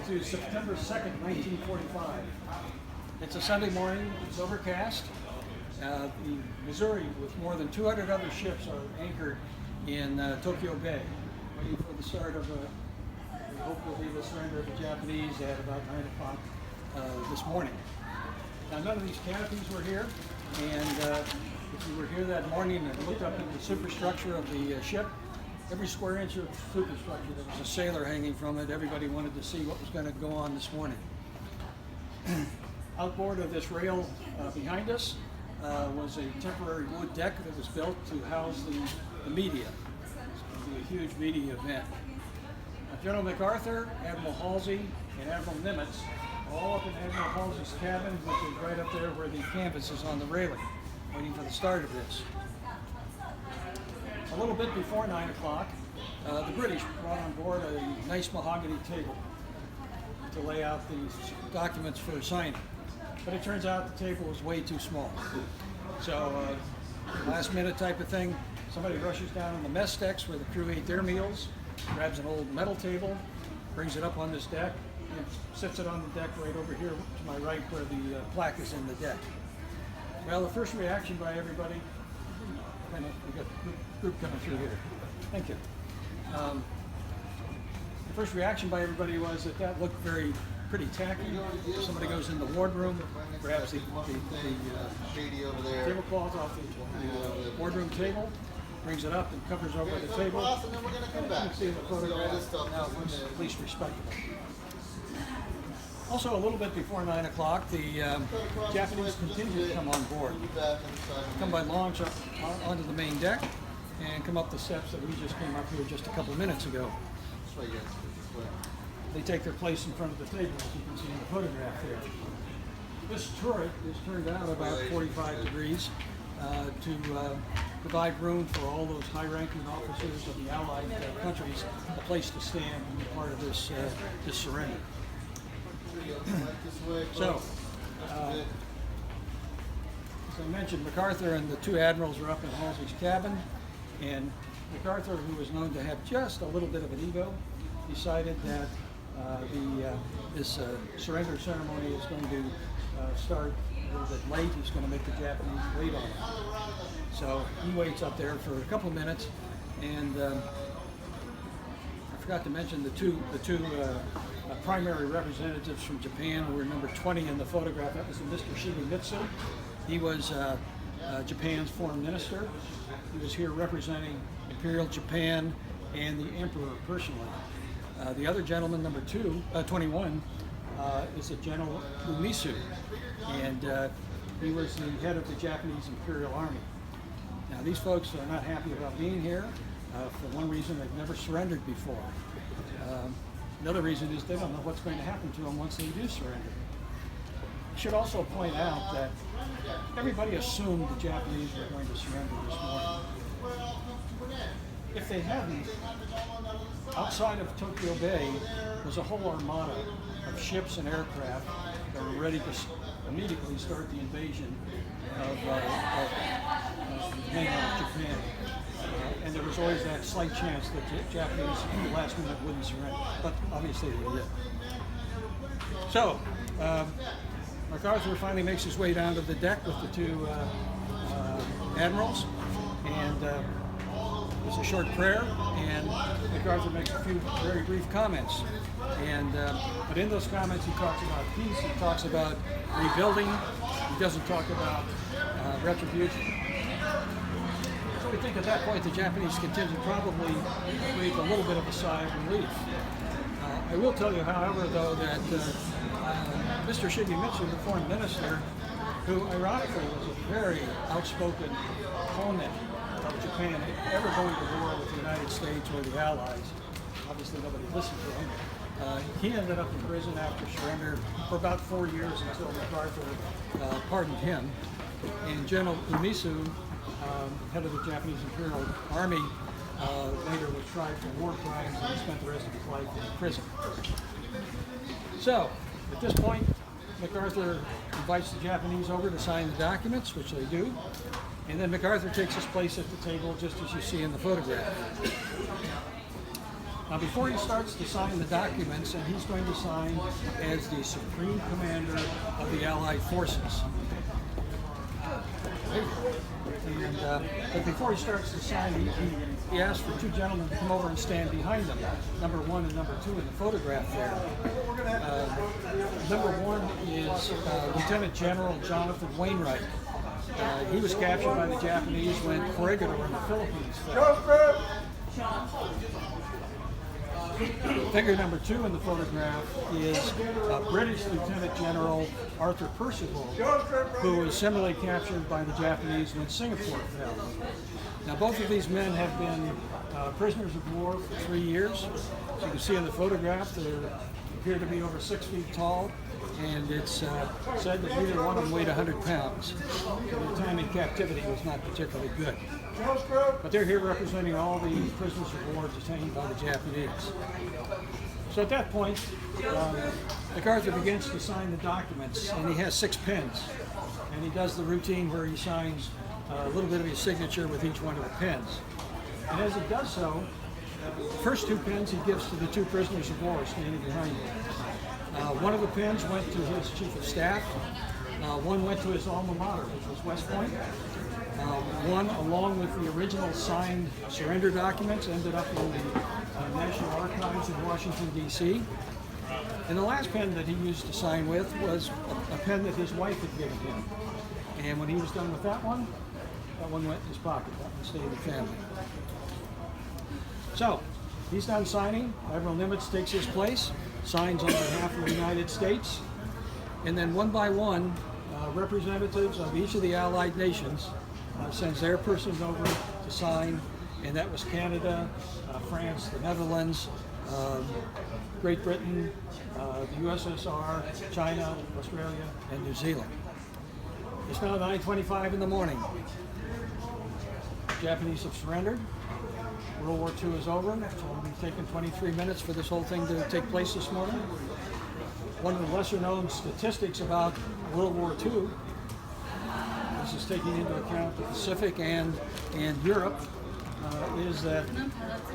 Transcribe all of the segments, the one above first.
to September 2nd, 1945. It's a Sunday morning, it's overcast. The Missouri, with more than 200 other ships, are anchored in Tokyo Bay, waiting for the start of we hope will be the surrender of the Japanese at about 9 o'clock this morning. Now, none of these canopies were here, and if you were here that morning and looked up at the superstructure of the ship, every square inch of superstructure, there was a sailor hanging from it. Everybody wanted to see what was going to go on this morning. Outboard of this rail behind us was a temporary wood deck that was built to house the media. It's going to be a huge media event. General MacArthur, Admiral Halsey, and Admiral Nimitz are all up in Admiral Halsey's cabin, which is right up there where the canvas is on the railing, waiting for the start of this. A little bit before 9 o'clock, the British brought on board a nice mahogany table to lay out these documents for signing. But it turns out the table was way too small. So last minute type of thing, somebody rushes down on the mess decks where the crew ate their meals, grabs an old metal table, brings it up on this deck, and sits it on the deck right over here to my right where the plaque is in the deck. Well, the first reaction by everybody, we got a group coming through here. Thank you. The first reaction by everybody was that that looked pretty tacky. Somebody goes in the wardroom, grabs the tablecloth off the wardroom table, brings it up and covers over the table. And then we're going to come back. You can see the photograph. Now it looks at least respectable. Also, a little bit before 9 o'clock, the Japanese contingent come on board. Come by launch up onto the main deck and come up the steps that we just came up here just a couple of minutes ago. They take their place in front of the table, as you can see in the photograph there. This turret is turned out about 45 degrees to provide room for all those high-ranking officers of the Allied countries, a place to stand and be part of this surrender. So, as I mentioned, MacArthur and the two admirals are up in Halsey's cabin, and MacArthur, who was known to have just a little bit of an ego, decided that this surrender ceremony is going to start a little bit late. He's going to make the Japanese wait on him. So he waits up there for a couple of minutes, and I forgot to mention the two primary representatives from Japan were number 20 in the photograph. That was Mr. Shigemitsu. He was Japan's foreign minister. He was here representing Imperial Japan and the Emperor personally. The other gentleman, number 21, is a General Umisu, and he was the head of the Japanese Imperial Army. Now, these folks are not happy about being here. For one reason, they've never surrendered before. Another reason is they don't know what's going to happen to them once they do surrender. I should also point out that everybody assumed the Japanese were going to surrender this morning. If they hadn't, outside of Tokyo Bay was a whole armada of ships and aircraft that were ready to immediately start the invasion of mainland Japan. And there was always that slight chance that the Japanese in the last minute wouldn't surrender, but obviously they did. So, MacArthur finally makes his way down to the deck with the two admirals, and there's a short prayer, and MacArthur makes a few very brief comments. And but in those comments, he talks about peace, he talks about rebuilding, he doesn't talk about retribution. So we think at that point the Japanese contingent probably breathed a little bit of a sigh of relief. I will tell you, however, though, that Mr. Shigemitsu, the foreign minister, who ironically was a very outspoken opponent of Japan ever going to war with the United States or the Allies, obviously nobody listened to him. He ended up in prison after surrender for about 4 years until MacArthur pardoned him. And General Umisu, head of the Japanese Imperial Army, later was tried for war crimes and spent the rest of his life in prison. So, at this point, MacArthur invites the Japanese over to sign the documents, which they do, and then MacArthur takes his place at the table just as you see in the photograph. Now, before he starts to sign the documents, and he's going to sign as the Supreme Commander of the Allied Forces. But before he starts to sign, he asks for two gentlemen to come over and stand behind him, number 1 and number 2 in the photograph there. Number 1 is Lieutenant General Jonathan Wainwright. He was captured by the Japanese when Corregidor in the Philippines fell. Figure number 2 in the photograph is British Lieutenant General Arthur Percival, who was similarly captured by the Japanese when Singapore fell. Now, both of these men have been prisoners of war for 3 years. As you can see in the photograph, they appear to be over 6 feet tall, and it's said that neither one of them weighed 100 pounds. Their time in captivity was not particularly good. But they're here representing all the prisoners of war detained by the Japanese. So at that point, MacArthur begins to sign the documents, and he has 6 pens. And he does the routine where he signs a little bit of his signature with each one of the pens. And as he does so, the first 2 pens he gives to the 2 prisoners of war standing behind him. One of the pens went to his chief of staff. One went to his alma mater, which was West Point. One, along with the original signed surrender documents, ended up in the National Archives in Washington, D.C. And the last pen that he used to sign with was a pen that his wife had given him. And when he was done with that one went in his pocket. That one stayed in the family. So, he's done signing. Admiral Nimitz takes his place, signs on behalf of the United States, and then one by one, representatives of each of the Allied nations sends their persons over to sign, and that was Canada, France, the Netherlands, Great Britain, the USSR, China, Australia, and New Zealand. It's now 9:25 in the morning. The Japanese have surrendered. World War II is over. It'll be taking 23 minutes for this whole thing to take place this morning. One of the lesser known statistics about World War II, this is taking into account the Pacific and Europe, is that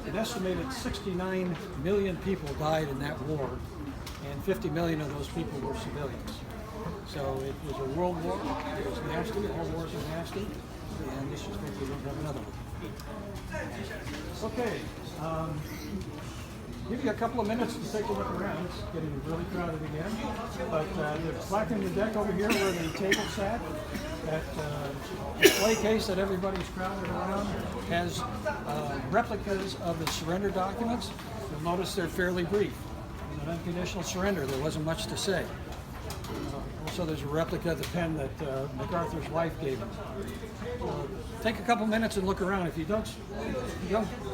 an estimated 69 million people died in that war, and 50 million of those people were civilians. So it was a world war. It was nasty. All wars are nasty, and this is what we don't have another one. Okay. Give you a couple of minutes to take a look around. It's getting really crowded again. But the plaque in the deck over here where the table sat, that display case that everybody's crowded around has replicas of the surrender documents. You'll notice they're fairly brief. An unconditional surrender, there wasn't much to say. Also, there's a replica of the pen that MacArthur's wife gave him. Take a couple minutes and look around. If you don't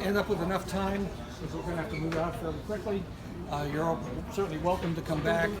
end up with enough time, because we're going to have to move out fairly quickly, you're certainly welcome to come back.